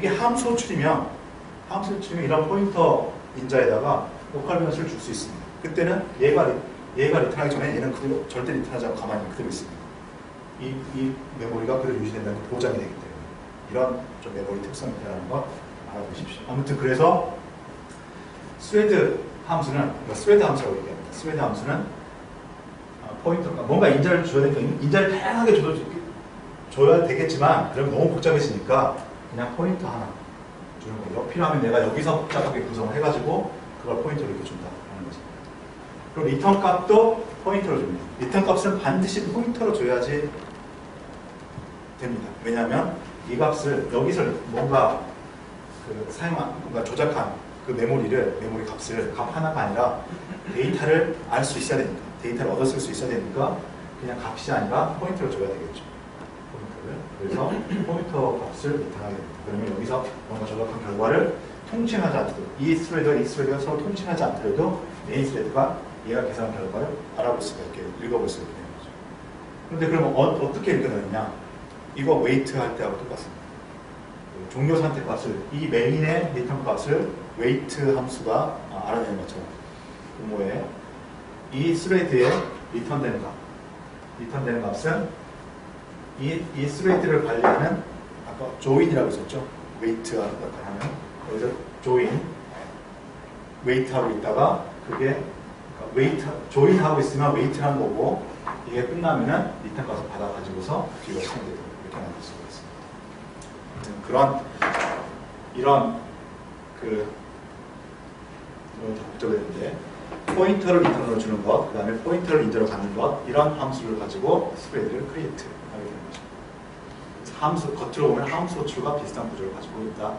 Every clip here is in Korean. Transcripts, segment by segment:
이게 함수 호출이면 이런 포인터 인자에다가 로컬 변수를 줄 수 있습니다. 그때는 얘가 리턴하기 전에 얘는 그대로 절대 리턴하지 않고 가만히 그대로 있습니다. 이 메모리가 그대로 유지된다는 게 보장이 되기 때문에 이런 좀 메모리 특성이라는 거 알아두십시오. 아무튼 그래서 스웨드 함수는 스웨드 함수라고 얘기합니다. 스웨드 함수는 포인터가 뭔가 인자를 줘야 되니까 인자를 다양하게 줘야 되겠지만 그럼 너무 복잡해지니까 그냥 포인터 하나 주는 거예요. 필요하면 내가 여기서 복잡하게 구성을 해가지고 그걸 포인터로 이렇게 준다 하는 거죠. 그럼 리턴 값도 포인터로 줍니다. 리턴 값은 반드시 포인터로 줘야지 됩니다. 왜냐하면 이 값을 여기서 뭔가 뭔가 조작한 그 메모리 값을 값 하나가 아니라 데이터를 알 수 있어야 되니까, 데이터를 얻었을 수 있어야 되니까 그냥 값이 아니라 포인터를 줘야 되겠죠. 그래서 포인터 값을 리턴하게 됩니다. 그러면 여기서 뭔가 조작한 결과를 통칭하지 않더라도 이 스레드가 서로 통칭하지 않더라도 메인 스레드가 얘가 계산한 결과를 알아볼 수가 있게 읽어볼 수가 있게 되는 거죠. 그런데 그러면 어떻게 읽어내느냐? 이거 웨이트 할 때하고 똑같습니다. 종료 선택 값을 이 메인의 리턴 값을 웨이트 함수가 알아내는 것처럼 부모의 이 스레드에 리턴되는 값은 이 스레드를 관리하는 아까 조인이라고 있었죠. 웨이트 하는 여기서 웨이트하고 있다가 그게 조인하고 있으면 웨이트라는 거고 이게 끝나면은 리턴 값을 받아가지고서 뒤로 진행되도록 이렇게 만들 수가 있습니다. 이런 복잡했는데 포인터를 리턴으로 주는 것, 그 다음에 포인터를 인자로 갖는 것, 이런 함수를 가지고 스프레드를 크리에이트 하게 되는 거죠. 함수, 겉으로 보면 함수 호출과 비슷한 구조를 가지고 있다.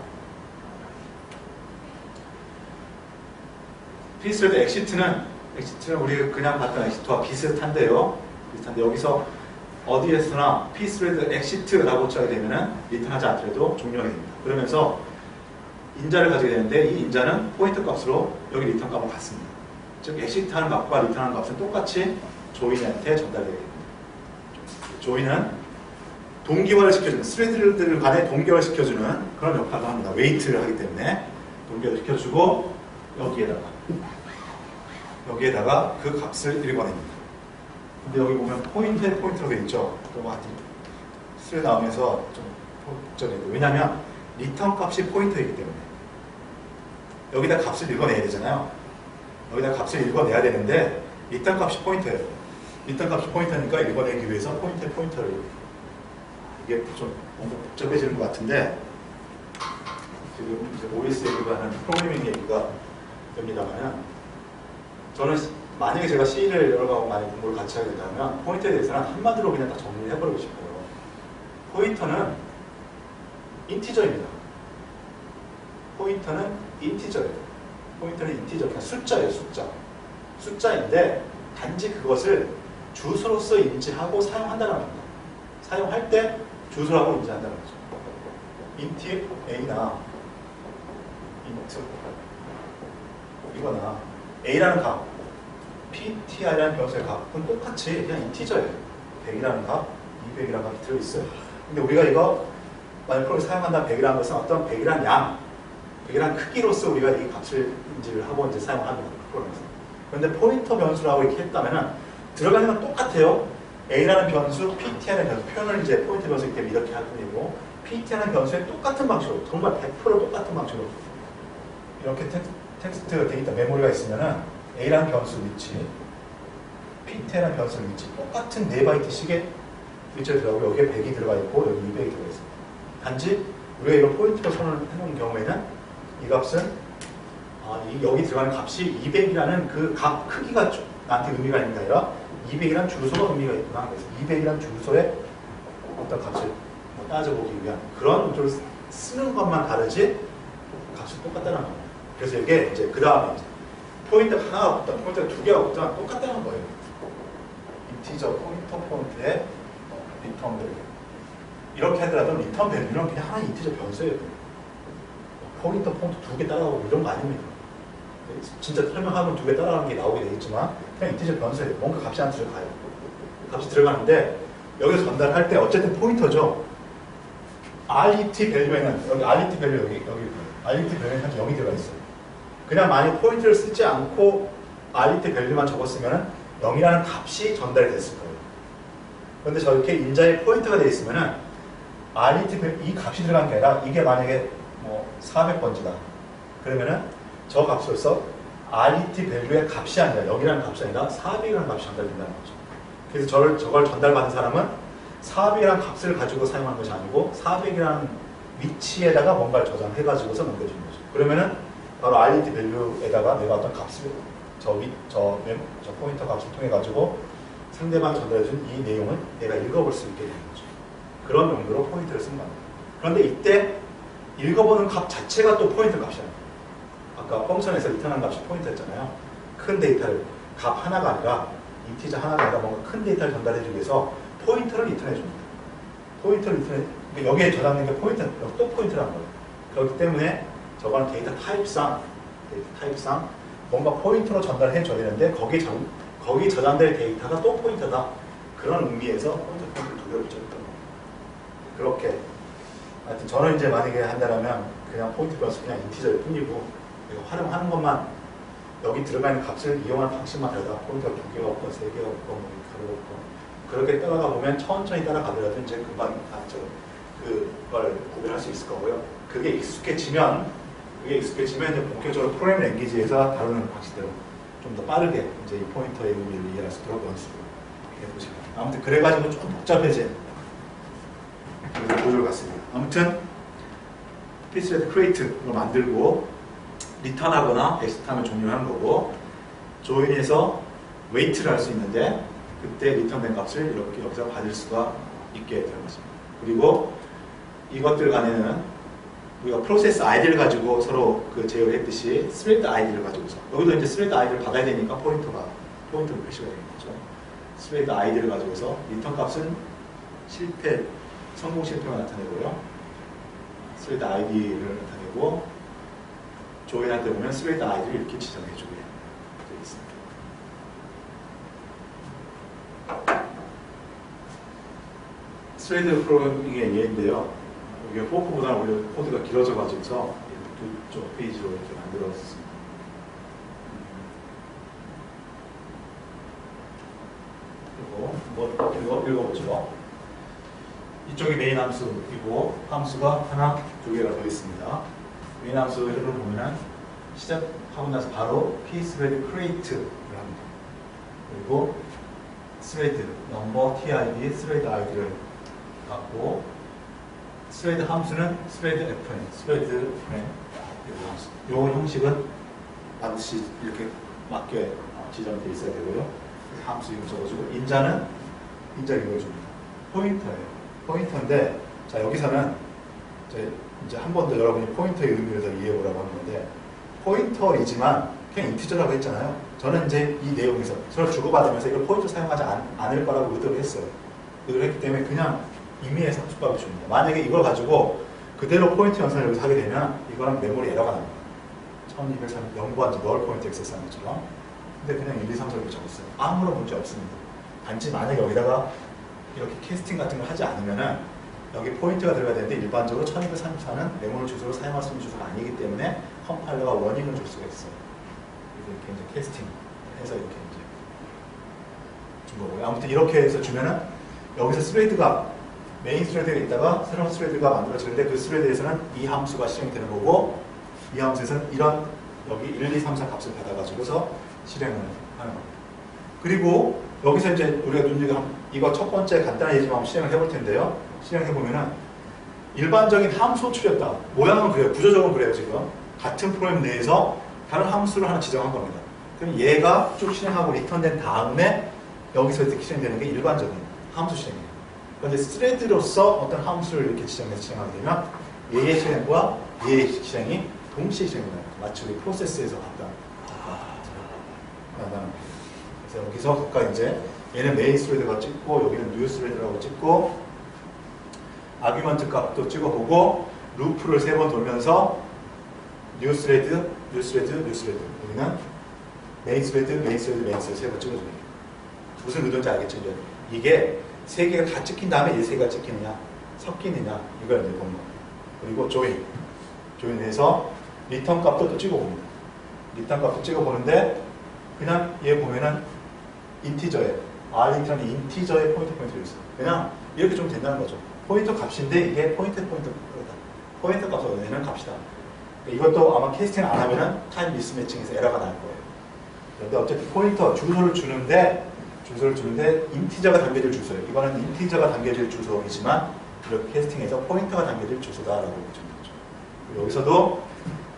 pthread exit는 우리 그냥 봤던 exit와 비슷한데요. 여기서 어디에서나 pthread exit라고 쳐야 되면은 리턴하지 않더라도 종료가 됩니다. 그러면서 인자를 가지게 되는데 이 인자는 포인터 값으로 여기 리턴 값을 갖습니다. 즉 exit하는 값과 리턴하는 값은 똑같이 조인한테 전달되게 됩니다. 조인은 동기화를 시켜주는, 스레드들 간에 동기화를 시켜주는 그런 역할을 합니다. 웨이트를 하기 때문에 동기화를 시켜주고 여기에다가 그 값을 읽어냅니다. 근데 여기 보면 포인트라고 되어 있죠. 또 스레드 나오면서 좀 복잡해요. 왜냐하면 리턴 값이 포인터이기 때문에 여기다 값을 읽어내야 되잖아요. 여기다 값을 읽어내야 되는데 리턴 값이 포인터예요. 리턴 값이 포인터니까 읽어내기 위해서 포인터를 이게 좀 뭔가 복잡해지는 것 같은데 지금 이제 OS 얘기가 하는 프로그래밍 얘기가 됩니다만은 저는 만약에 제가 C를 여러 가지 많이 공부를 같이 하게 된다면 포인터에 대해서는 한마디로 그냥 딱 정리를 해버리고 싶어요. 포인터는 인티저입니다. 포인터는 인티저예요. 포인터는 인티저, 그냥 숫자예요. 숫자인데 단지 그것을 주소로서 인지하고 사용한다는 겁니다. 사용할 때 주소라고 인지한다는 거죠. int a나 int 이거나 a라는 값, ptr이라는 변수의 값은 똑같이 그냥 인티저예요. 100이라는 값, 200이라는 값이 들어있어요. 근데 우리가 이거 만약 프로그램을 사용한다면 100이라는 것은 어떤 100이라는 양, 100이라는 크기로서 우리가 이 값을 인지를 하고 이제 사용을 합니다. 프로그램에서. 그런데 포인터 변수라고 이렇게 했다면은 들어가는 건 똑같아요. a라는 변수, pt라는 변수, 표현을 이제 포인터 변수이기 때문에 이렇게 할 뿐이고 pt라는 변수에 똑같은 방식으로, 정말 100% 똑같은 방식으로 이렇게 텍스트 데이터 메모리가 있으면은 a라는 변수 위치, pt라는 변수 위치 똑같은 4바이트씩의 위치에 들어가고 여기에 100이 들어가 있고 여기 200이 들어가 있습니다. 단지 우리가 이런 포인트로 선을 해놓은 경우에는 이 값은 여기 들어가는 값이 200이라는 그 값 크기가 나한테 의미가 있는 게 아니라 200이라는 주소가 의미가 있구나. 그래서 200이라는 주소에 어떤 값을 따져보기 위한 그런 구조를 쓰는 것만 다르지 값이 똑같다는 겁니다. 그래서 이게 이제 그 다음에 이제 포인터 하나가 붙다, 포인터가 2개가 붙다 똑같다는 거예요. 인티저 포인터에 리턴 밸류. 이렇게 하더라도 리턴 밸류는 그냥 하나의 인티저 변수예요. 포인터 2개 따라가고 이런 거 아닙니다. 진짜 설명하면 2개 따라가는 게 나오게 되겠지만 그냥 인티저 변수예요. 뭔가 값이 안 들어가요. 값이 들어가는데 여기서 전달할 때 어쨌든 포인터죠. RET 밸류에는 여기 RET 밸류 여기 RET 밸류는 현재 0이 들어가 있어요. 그냥 만약 포인트를 쓰지 않고 RET 밸류만 적었으면 0이라는 값이 전달이 됐을 거예요. 그런데 저렇게 인자에 포인트가 되어 있으면은 RET 밸류 이 값이 들어간 게 아니라 이게 만약에 뭐 400번지다. 그러면은 저 값으로서 RET 밸류의 값이 아니라 0이라는 값이 아니라 400이라는 값이 전달된다는 거죠. 그래서 저걸 전달받은 사람은 400이라는 값을 가지고 사용한 것이 아니고 400이라는 위치에다가 뭔가를 저장해가지고서 넘겨주는 거죠. 그러면은 바로 RET 밸류에다가 내가 어떤 값을 저 포인터 값을 통해 가지고 상대방이 전달해준 이 내용을 내가 읽어볼 수 있게 되는 거죠. 그런 용도로 포인트를 쓴 겁니다. 그런데 이때 읽어보는 값 자체가 또 포인트 값이에요. 아까 펑션에서 리턴한 값이 포인트였잖아요. 큰 데이터를 값 하나가 아니라 인티저 하나가 아니라 뭔가 큰 데이터를 전달해주기 위해서 포인터를 리턴해줍니다. 포인터를 리턴해, 그러니까 여기에 저장된 게 포인터, 또 포인트라는 거예요. 그렇기 때문에 저거는 데이터 타입상 뭔가 포인터로 전달해줘야 되는데 거기 저장될 데이터가 또 포인터다. 그런 의미에서 포인트 두 개를 붙였던 거예요. 그렇게 하여튼 저는 이제 만약에 한다면 그냥 포인트 플러스 그냥 인티저일 뿐이고 활용하는 것만 여기 들어가 있는 값을 이용하는 방식만 다르다. 포인트가 2개가 없고 3개가 없고 뭐 가로가 없고 그렇게 따라가 보면 천천히 따라가더라도 이제 금방 그걸 구별할 수 있을 거고요. 그게 익숙해지면 이제 본격적으로 프로그래밍 랭귀지에서 다루는 방식대로 좀 더 빠르게 이제 이 포인터의 의미를 이해할 수 있도록 연습을 해보시고 아무튼 그래가지고 좀 복잡해진 구조를 갖습니다. 아무튼 피스레드 크리에이트로 만들고 리턴하거나 엑스트하면 종료하는 거고 조인해서 웨이트를 할 수 있는데 그때 리턴된 값을 이렇게 여기서 받을 수가 있게 되는 것입니다. 그리고 이것들 간에는 우리가 프로세스 아이디를 가지고 서로 그 제어를 했듯이 스레드 아이디를 가지고서 여기도 이제 스레드 아이디를 받아야 되니까 포인터로 표시가 되는 거죠. 스레드 아이디를 가지고서 리턴 값은 성공 실패만 나타내고요. 스레드 아이디를 나타내고 조인할 때 보면 스레드 아이디를 이렇게 지정해주게 되어 있습니다. 스레드 프로그래밍의 예인데요. 이게 포크보다는 오히려 코드가 길어져가지고서 두 페이지로 이렇게 만들었습니다. 그리고 이거 읽어보죠. 이쪽이 메인 함수이고 함수가 하나, 두 개가 더 있습니다. 메인 함수 흐름을 보면은 시작하고 나서 바로 pthread create를 합니다. 그리고 thread 넘버 tid thread id를 갖고 스레드 함수는 스레드 fn 이 형식은 반드시 이렇게 맞게 지정되어 있어야 되고요. 함수 이름 적어주고 인자는 인자 읽어줍니다. 포인터인데 자 여기서는 이제 한 번 더 여러분이 포인터의 의미를 더 이해해 보라고 하는 건데 포인터이지만 그냥 인티저라고 했잖아요. 저는 이제 이 내용에서 서로 주고받으면서 이걸 포인터 사용하지 않을 거라고 의도를 했어요. 의도를 했기 때문에 그냥 임의의 상수값을 줍니다. 만약에 이걸 가지고 그대로 포인트 연산을 여기서 하게 되면 이거는 메모리 에러가 납니다. 1203 연구한 널 포인트 액세스 하는 것처럼. 근데 그냥 1, 2, 3, 4 이렇게 적었어요. 아무런 문제 없습니다. 단지 만약에 여기다가 이렇게 캐스팅 같은 걸 하지 않으면은 여기 포인트가 들어가야 되는데 일반적으로 1234는 메모리 주소로 사용할 수 있는 주소가 아니기 때문에 컴파일러가 워닝을 줄 수가 있어요. 이렇게 이제 캐스팅 해서 이렇게 이제 준 거고요. 아무튼 이렇게 해서 주면은 여기서 스레드가 메인 스레드가 있다가 새로운 스레드가 만들어지는데 그 스레드에서는 이 함수가 실행되는 거고 이 함수에서는 이런 여기 1, 2, 3, 4 값을 받아가지고서 실행을 하는 겁니다. 그리고 여기서 이제 우리가 이거 첫 번째 간단한 예지만 한번 실행을 해볼 텐데요. 실행해보면은 일반적인 함수 추렸다. 모양은 그래요. 구조적으로 그래요. 지금 같은 프로그램 내에서 다른 함수를 하나 지정한 겁니다. 그럼 얘가 쭉 실행하고 리턴된 다음에 여기서 이렇게 실행되는 게 일반적인 함수 실행이에요. 그런데 스레드로서 어떤 함수를 이렇게 지정해서 실행하게 되면 얘의 실행과 얘의 실행이 동시에 실행돼요. 마치 우리 프로세스에서 봤다. 그래서 여기서 각각 이제 얘는 메인 스레드가 찍고 여기는 뉴 스레드라고 찍고 아규먼트 값도 찍어보고 루프를 3번 돌면서 뉴 스레드, 뉴 스레드, 뉴 스레드 여기는 메인 스레드, 메인 스레드, 메인 스레드 3번 찍어줍니다. 무슨 의도인지 알겠죠? 이게 3개가 다 찍힌 다음에 이 3개가 찍히느냐 섞이느냐 이걸 이제 보는 겁니다. 그리고 조인해서 리턴 값도 또 찍어봅니다. 리턴 값도 찍어보는데 그냥 얘 보면은 인티저에 r리턴이 인티저에 포인트가 있어요. 그냥 이렇게 좀 된다는 거죠. 포인터 값인데 이게 포인트 값으로 내는 값이다. 이것도 아마 캐스팅 안 하면은 타임 미스매칭에서 에러가 날 거예요. 그런데 어쨌든 포인터 주소를 주는데 인티저가 담겨질 주소예요. 이거는 인티저가 담겨질 주소이지만 이렇게 캐스팅해서 포인터가 담겨질 주소다라고 보시면 되죠. 여기서도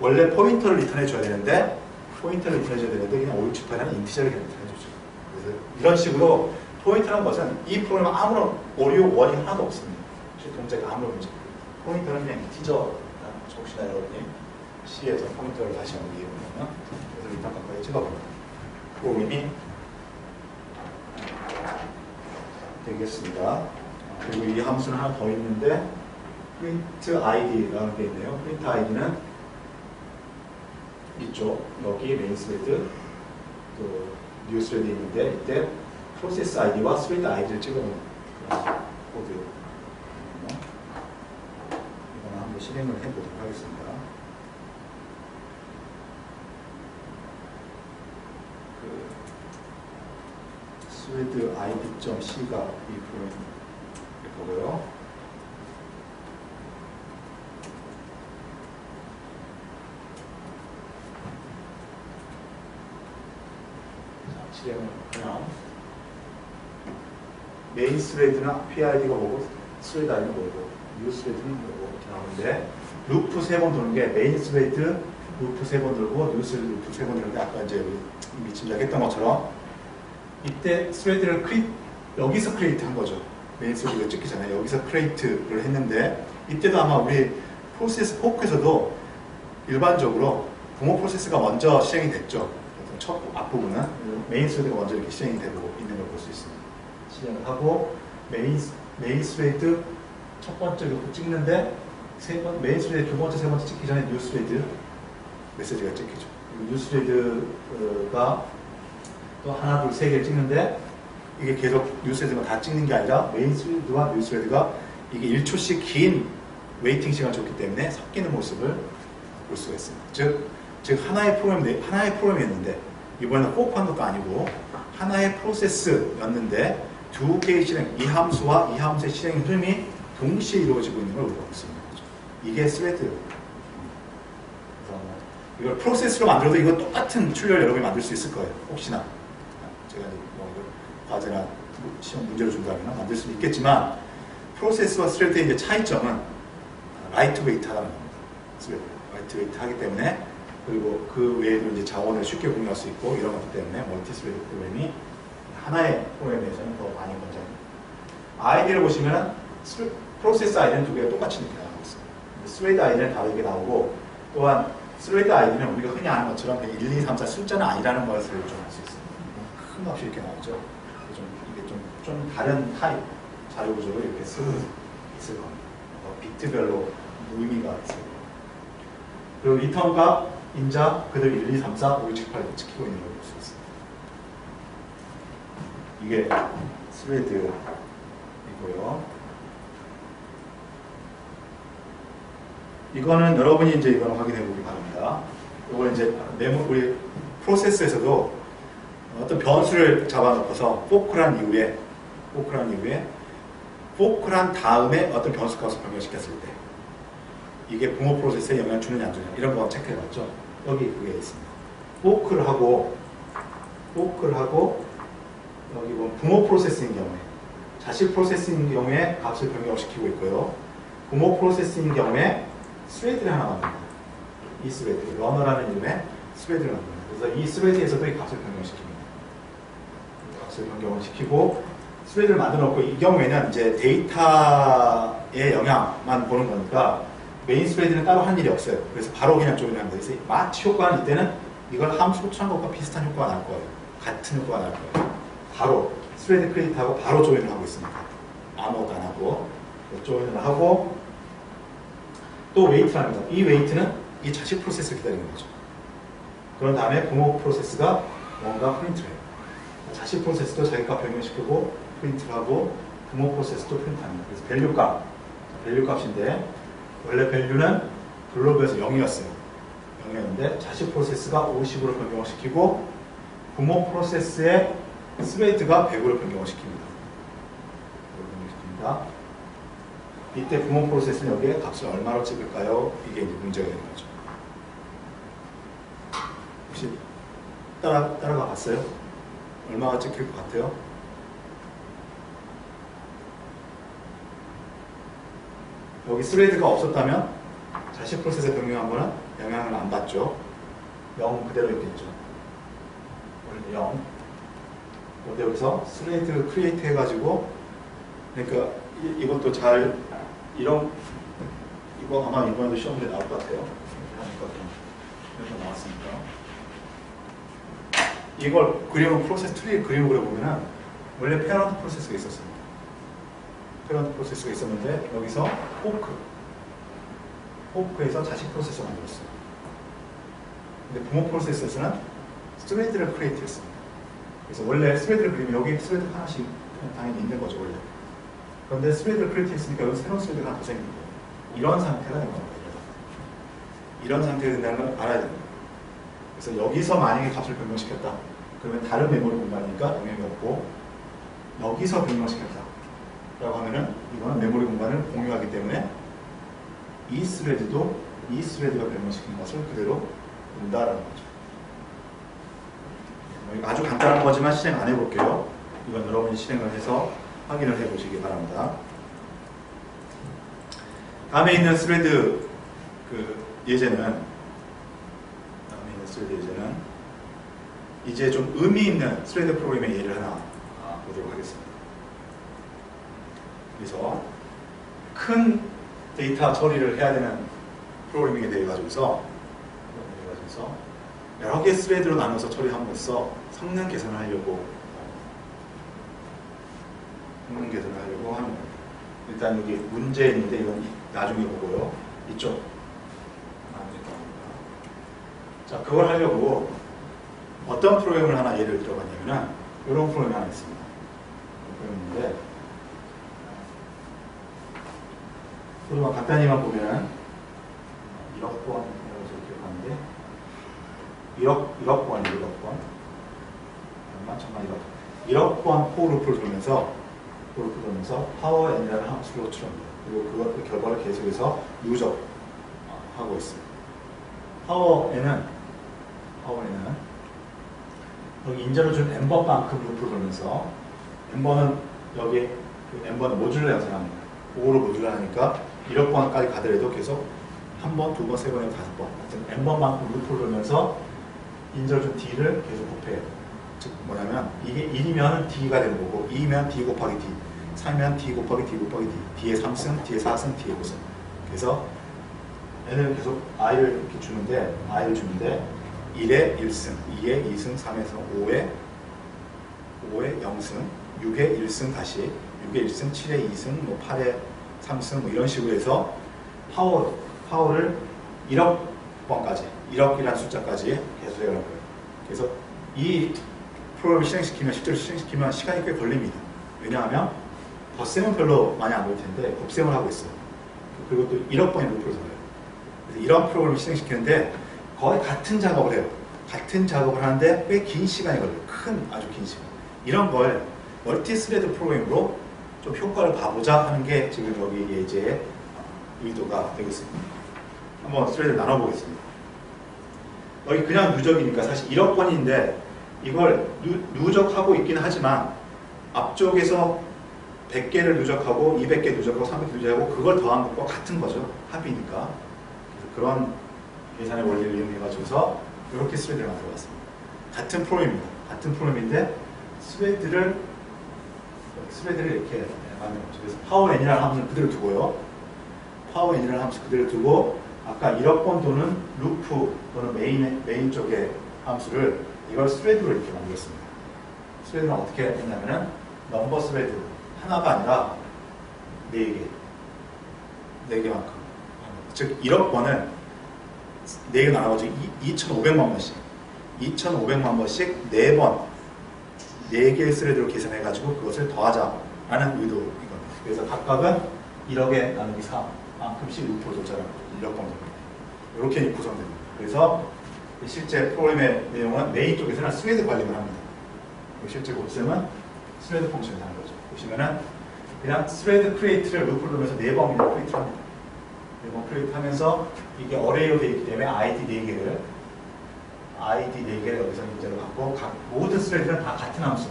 원래 포인터를 리턴해줘야 되는데 그냥 옳지파는 인티저를 리턴해주죠. 그래서 이런 식으로 포인터라는 것은 이 프로그램은 아무런 오류 원이 하나도 없습니다. 동작이 아무런 문제 없습니다. 포인터는 그냥 인티저. 혹시나 여러분이 C에서 포인터를 다시 한번 이해해보면 그래서 리턴 값까지 찍어봅니다. 프로그램이 되겠습니다. 그리고 이 함수는 하나 더 있는데 print id라는 게 있네요. print id는 이쪽 여기 메인 스레드 또 뉴 스레드 있는데 이때 프로세스 id와 스레드 id를 찍어놓은 코드. 이거는 한번 실행을 해보도록 하겠습니다. 스웨드 id.c가 이 프로그램일 거고요. 자, 실행을 그냥 메인 스레드나 PID가 뭐고 스레드 아이디가 뭐고 뉴 스레드는 뭐고 이렇게 나오는데 루프 3번 도는 게 메인 스레드 루프 3번 돌고 뉴 스레드 루프 3번 도는데 아까 이제 이미 짐작했던 것처럼 이때 스레드를 여기서 크리에이트 한 거죠. 메인 스레드가 찍기 전에 여기서 크리에이트를 했는데 이때도 아마 우리 프로세스 포크에서도 일반적으로 부모 프로세스가 먼저 시행이 됐죠. 첫 앞부분은 메인 스레드가 먼저 이렇게 시행이 되고 있는 걸 볼 수 있습니다. 시행을 하고 메인 스레드 첫 번째 루프 찍는데 메인 스레드 두 번째, 세 번째 찍기 전에 뉴 스레드 메시지가 찍히죠. 뉴 스레드가 또 하나, 둘, 세 개를 찍는데 이게 계속 뉴스레드가 다 찍는 게 아니라 메인 스레드와 뉴스레드가 이게 1초씩 긴 웨이팅 시간을 줬기 때문에 섞이는 모습을 볼 수가 있습니다. 즉 하나의 프로그램이었는데 이번에는 포크한 것도 아니고 하나의 프로세스였는데 두 개의 실행, 이 함수와 이 함수의 실행 흐름이 동시에 이루어지고 있는 걸 우리가 볼 수 있는 거죠. 이게 스레드. 이걸 프로세스로 만들어도 이거 똑같은 출력 여러분이 만들 수 있을 거예요. 혹시나. 제가 뭐 과제나 시험 문제로 준다면 만들 수는 있겠지만 프로세스와 스레드의 이제 차이점은 라이트 웨이트 하다는 겁니다. 스레드. 라이트 웨이트 하기 때문에 그리고 그 외에도 이제 자원을 쉽게 공유할 수 있고 이런 것들 때문에 멀티 스레드 프로그램이 하나의 프로그램에서는 더 많이 권장합니다. 아이디를 보시면 프로세스 아이디는 두 개가 똑같이 이렇게 나오고 있습니다. 스레드 아이디는 다르게 나오고 또한 스레드 아이디는 우리가 흔히 아는 것처럼 1, 2, 3, 4 숫자는 아니라는 것을 좀 알 수 있습니다. 큰 값이 이렇게 나오죠. 이게 좀 다른 타입 자료 구조로 이렇게 쓰고 있을 겁니다. 비트별로 의미가 있어요. 그리고 리턴 값, 인자, 그대로 1, 2, 3, 4, 5, 6, 7, 8 이렇게 지키고 있는 걸 볼 수 있습니다. 이게 스레드이고요. 이거는 여러분이 이제 이거는 확인해 보기 바랍니다. 이거 이제 우리 프로세스에서도 어떤 변수를 잡아놓고서 포크란 이후에 포크란 다음에 어떤 변수 값을 변경시켰을 때 이게 부모 프로세스에 영향을 주느냐 안 주느냐 이런 거 체크해 봤죠. 여기 그게 있습니다. 포크를 하고 여기 보면 부모 프로세스인 경우에 자식 프로세스인 경우에 값을 변경시키고 있고요. 부모 프로세스인 경우에 스레드를 하나 만듭니다. 이 스레드, 러너라는 이름의 스레드를 만듭니다. 그래서 이 스레드에서도 이 값을 변경시킵니다. 값을 변경을 시키고 스레드를 만들어 놓고 이 경우에는 이제 데이터의 영향만 보는 거니까 메인 스레드는 따로 한 일이 없어요. 그래서 바로 그냥 조인을 합니다. 그래서 마치 효과는 이때는 이걸 함수로 처한 것과 비슷한 효과가 날 거예요. 같은 효과가 날 거예요. 바로 스레드 크리에이트하고 바로 조인을 하고 있습니다. 아무것도 안 하고 조인을 하고 또 웨이트를 합니다. 이 웨이트는 이 자식 프로세스를 기다리는 거죠. 그런 다음에 부모 프로세스가 뭔가 프린트를 해요. 자식 프로세스도 자기 값 변경시키고 프린트를 하고 부모 프로세스도 프린트합니다. 그래서 밸류 값, 밸류 값인데 원래 밸류는 글로벌에서 0이었어요. 0이었는데 자식 프로세스가 50으로 변경을 시키고 부모 프로세스의 스레드가 100으로 변경을 시킵니다. 이때 부모 프로세스는 여기에 값을 얼마로 찍을까요? 이게 이제 문제가 되는 거죠. 혹시 따라가 봤어요? 얼마가 찍힐 것 같아요? 여기 스레드가 없었다면 자식 프로세스에 변경한 거는 영향을 안 받죠. 0 그대로 있겠죠. 원래 0. 근데 여기서 스레드 크리에이트 해가지고, 그러니까 이것도 잘 이거 아마 이번에도 시험 문제 나올 것 같아요. 이렇게 나왔으니까. 이걸 그림을 프로세스 트리 그림을 그려보면은 원래 페런트 프로세스가 있었습니다. 페런트 프로세스가 있었는데 여기서 포크에서 자식 프로세스를 만들었어요. 근데 부모 프로세스에서는 스레드를 크리에이트 했습니다. 그래서 원래 스레드를 그리면 여기 스레드 하나씩 당연히 있는 거죠, 원래. 그런데 스레드를 크리에이트 했으니까 여기 새로운 스레드가 하나 더 생긴 거예요. 이런 상태가 된 겁니다. 이런 상태가 된다는 걸 알아야 됩니다. 그래서 여기서 만약에 값을 변경시켰다. 그러면 다른 메모리 공간이니까 영향이 없고, 여기서 변경시켰다 라고 하면은 이거는 메모리 공간을 공유하기 때문에 이 스레드가 변경시킨 것을 그대로 본다라는 거죠. 아주 간단한 거지만 실행 안 해볼게요. 이건 여러분이 실행을 해서 확인을 해보시기 바랍니다. 다음에 있는 스레드 예제는 이제 좀 의미 있는 스레드 프로그램의 예를 하나 보도록 하겠습니다. 그래서 큰 데이터 처리를 해야 되는 프로그래밍에 대해 가지고서 여러 개 스레드로 나눠서 처리함으로써 성능 개선을 하려고 하는 거예요. 일단 여기 문제 있는데 이건 나중에 보고요. 이쪽. 자, 그걸 하려고 어떤 프로그램을 하나 예를 들어봤냐면은 이런 프로그램이 하나 있습니다. 프로그램인데 프로그램 간단히만 보면은 1억 번이라고 기억하는데 1억 번. 천만 1억 번 포루프를 돌면서 파워 n이라는 함수를 호출합니다. 그리고 그 결과를 계속해서 누적하고 있습니다. 파워 n은 여기 인자로 준 n번만큼 루프를 돌면서 n번은 여기 n번은 모듈을 양산합니다. 5로 모듈을 하니까 1억 번까지 가더라도 계속 한 번, 두 번, 세 번에 다섯 번 하여튼 n번만큼 루프를 돌면서 인자로 준 d를 계속 곱해요. 즉 뭐냐면 이게 1이면 d가 되는 거고 2면 d 곱하기 d 3이면 d 곱하기 d 곱하기 d d의 3승, d의 4승, d의 5승. 그래서 n을 계속 i를 이렇게 주는데 1에 1승, 2에 2승, 3에서 5에 0승, 6에 1승 다시 6에 1승, 7에 2승, 8에 3승 이런 식으로 해서 파워를 1억 번까지 1억이라는 숫자까지 계속 해가는 거예요. 그래서 이 프로그램을 실제로 실행시키면 시간이 꽤 걸립니다. 왜냐하면 덧셈은 별로 많이 안 걸 텐데 곱셈을 하고 있어요. 그리고 또 1억 번이 루프를 돌아요. 그래서 이런 프로그램을 실행시키는데 거의 같은 작업을 해요. 같은 작업을 하는데 꽤 긴 시간이 걸려요. 아주 긴 시간. 이런 걸 멀티 스레드 프로그램으로 좀 효과를 봐보자 하는 게 지금 여기 예제의 의도가 되겠습니다. 한번 스레드를 나눠보겠습니다. 여기 그냥 누적이니까 사실 1억 번인데 이걸 누적하고 있기는 하지만 앞쪽에서 100개를 누적하고 200개 누적하고 300개 누적하고 그걸 더한 것과 같은 거죠. 합이니까. 그래서 그런 계산의 원리를 이용해가지고서 이렇게 스레드를 만들어봤습니다. 같은 프로그램입니다. 같은 프로그램인데 스레드를 이렇게 만든 거죠. 그래서 파워 n이라는 함수를 그대로 두고요. 파워 n이라는 함수 그대로 두고 아까 1억 번 도는 루프 또는 메인 쪽의 함수를 이걸 스레드로 이렇게 만들었습니다. 스레드는 어떻게 했냐면은 넘버 스레드 하나가 아니라 4개만큼. 즉 1억 번을 4개 나눠가지고 2,500만 번씩 4번 4개의 스레드로 계산해가지고 그것을 더하자라는 의도인 겁니다. 그래서 각각은 1억에 나누기 4만큼씩 루프로 도달하는 거죠. 인력 범위입니다. 이렇게 구성됩니다. 그래서 실제 프로그램의 내용은 메인 쪽에서는 스레드 관리만 합니다. 실제 곱셈은 스레드 펑션이 하는 거죠. 보시면은 그냥 스레드 크리에이트를 루프를 돌면서 4번이나 크리에이트를 합니다. 4번 크리에이트 하면서 이게 어레이로 되어 있기 때문에 ID 4개를 여기서 인자로 갖고 모든 스레드는 다 같은 함수로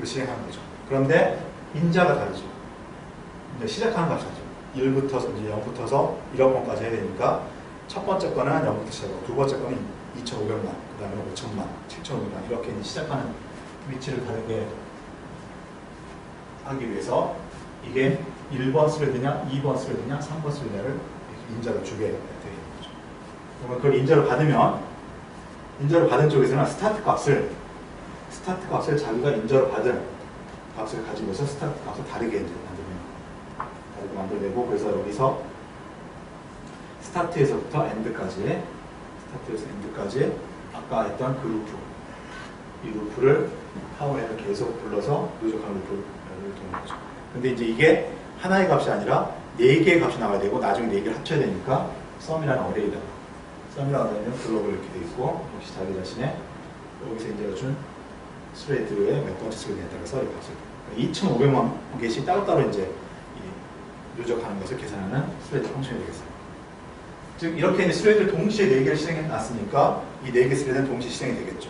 실행하는 거죠. 그런데 인자가 다르죠. 이제 시작하는 값이 다르죠. 1부터 이제 0부터서 1억 번까지 해야 되니까 첫 번째 거는 0부터 시작하고 두 번째 거는 2,500만, 그 다음에 5,000만, 7,500만 이렇게 이제 시작하는 위치를 다르게 하기 위해서 이게 1번 스레드냐, 2번 스레드냐, 3번 스레드냐를 인자로 주게 되어 있는 거죠. 그러면 그걸 인자로 받은 쪽에서는 스타트 값을 자기가 인자로 받은 값을 가지고서 스타트 값을 다르게 이제 만들어내고 그래서 여기서 스타트에서부터 엔드까지 아까 했던 그 루프 이 루프를 파워에서 계속 불러서 누적한 루프를 도는 거죠. 근데 이제 이게 하나의 값이 아니라 4개의 값이 나와야 되고 나중에 4개를 합쳐야 되니까 썸이라는 어레이다. 썸이라는 어레이는 글로벌 이렇게 돼 있고 역시 자기 자신의 여기서 이제 준 스레드의 몇 번째 스레드에 따라서 이 값을 2,500만 개씩 따로따로 이제 누적하는 것을 계산하는 스레드 펑션이 되겠습니다. 즉 이렇게 이제 스레드를 동시에 4개를 실행해 놨으니까 이 4개 스레드는 동시에 실행이 되겠죠.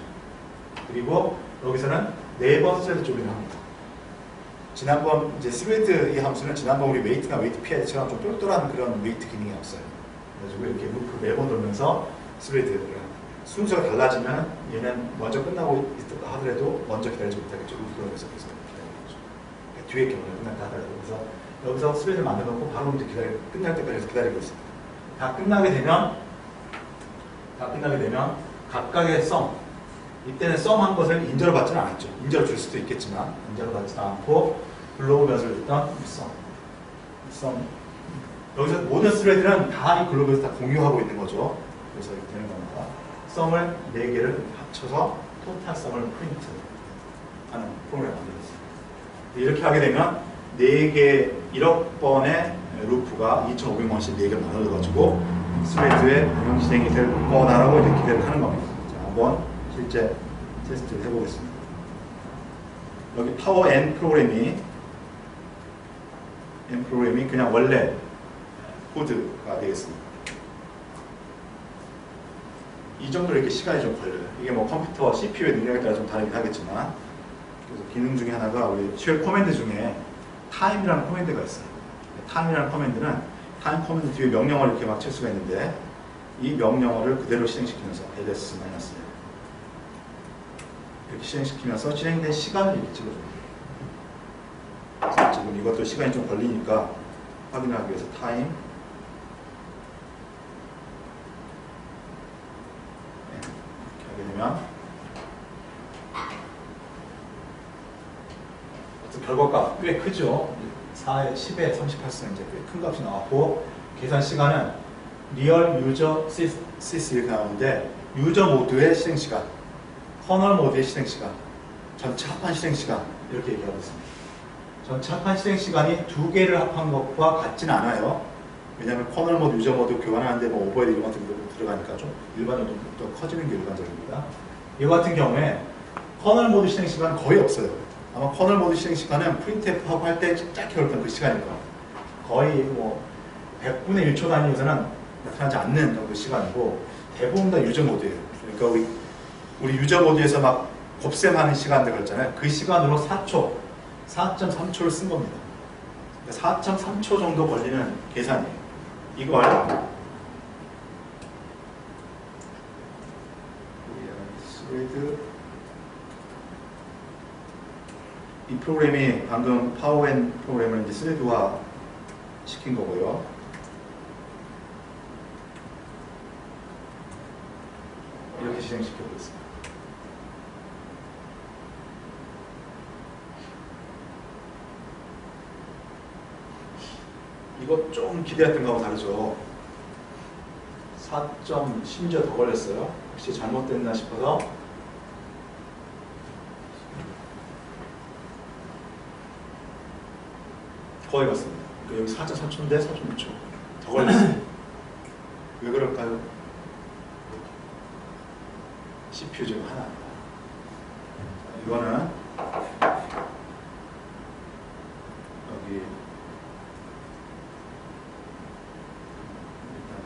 그리고 여기서는 4번 스레드 조립을 합니다. 지난번 이제 스레드 이 함수는 지난번 우리 웨이트나 웨이트 PI처럼 좀 똘똘한 그런 웨이트 기능이 없어요. 그래가지고 이렇게 루프 4번 돌면서 스레드 순서가 달라지면 얘는 먼저 끝나고 있다 하더라도 먼저 기다리지 못하겠죠. 루프 돌면서 계속 기다리겠죠. 뒤에 경우는 끝났다 하더라도 그래서 여기서 스레드를 만들어 놓고 바로 이제 끝날 때까지 기다리고 있습니다. 다 끝나게 되면 각각의 썸 이때는 썸 한 것을 인저로 받지는 않았죠. 인저로 줄 수도 있겠지만 인저로 받지는 않고 글로벌 변수를 일단 썸 여기서 모든 스레드는 다 이 글로벌에서 다 공유하고 있는 거죠. 그래서 이렇게 되는 겁니다. 썸을 4개를 합쳐서 토탈 썸을 프린트 하는 프로그램을 만들었습니다. 이렇게 하게 되면 4개 1억 번의 루프가 2,500만씩 4개를 만들어가지고 스레드의 운영 진행이 될 거다라고 이제 기대를 하는 겁니다. 자, 한번 실제 테스트를 해보겠습니다. 여기 파워 N 프로그램이 그냥 원래 코드가 되겠습니다. 이 정도로 이렇게 시간이 좀 걸려요. 이게 뭐 컴퓨터 CPU의 능력에 따라 좀 다르긴 하겠지만 그래서 기능 중에 하나가 우리 쉘 커맨드 중에 time이라는 커맨드가 있어요. time이라는 커맨드는 time 커맨드 뒤에 명령어를 이렇게 막 칠 수가 있는데 이 명령어를 그대로 실행시키면서 ls- 이렇게 실행시키면서 실행된 시간을 이렇게 찍어줍니다. 그래서 지금 이것도 시간이 좀 걸리니까 확인하기 위해서 time 이렇게 하게 되면 결과가 꽤 크죠. 4에 10에 38은 이제 꽤 큰 값이 나왔고 계산 시간은 리얼 유저 시스 이렇게 나오는데 유저 모드의 실행 시간, 커널 모드의 실행 시간, 전체 합한 실행 시간 이렇게 얘기하고 있습니다. 전체 합한 실행 시간이 2개를 합한 것과 같지는 않아요. 왜냐하면 커널 모드, 유저 모드 교환하는데 뭐 오버헤드 이런 것들이 들어가니까 좀 일반적으로 더 커지는 게 일반적입니다. 이와 같은 경우에 커널 모드 실행 시간은 거의 없어요. 아마 커널 모드 실행 시간은 프린트F 하고 할 때 짧게 걸렸던 그 시간일 거예요. 거의 뭐 100분의 1초 단위에서는 나타나지 않는 정도 시간이고 대부분 다 유저 모드예요. 그러니까 우리 유저 모드에서 막 곱셈하는 시간들 그랬잖아요. 그 시간으로 4.3초를 쓴 겁니다. 4.3초 정도 걸리는 계산이에요. 이걸 스레드 이 프로그램이 방금 파워앤 프로그램을 이제 스레드화 시킨 거고요. 이렇게 실행시키고 있습니다. 이거 좀 기대했던 거하고 다르죠. 4점 심지어 더 걸렸어요. 혹시 잘못됐나 싶어서 거의 맞습니다. 여기 4.3초인데 4.6초 더 걸렸어요. 왜 그럴까요? CPU 중 하나입니다. 이거는 여기 일단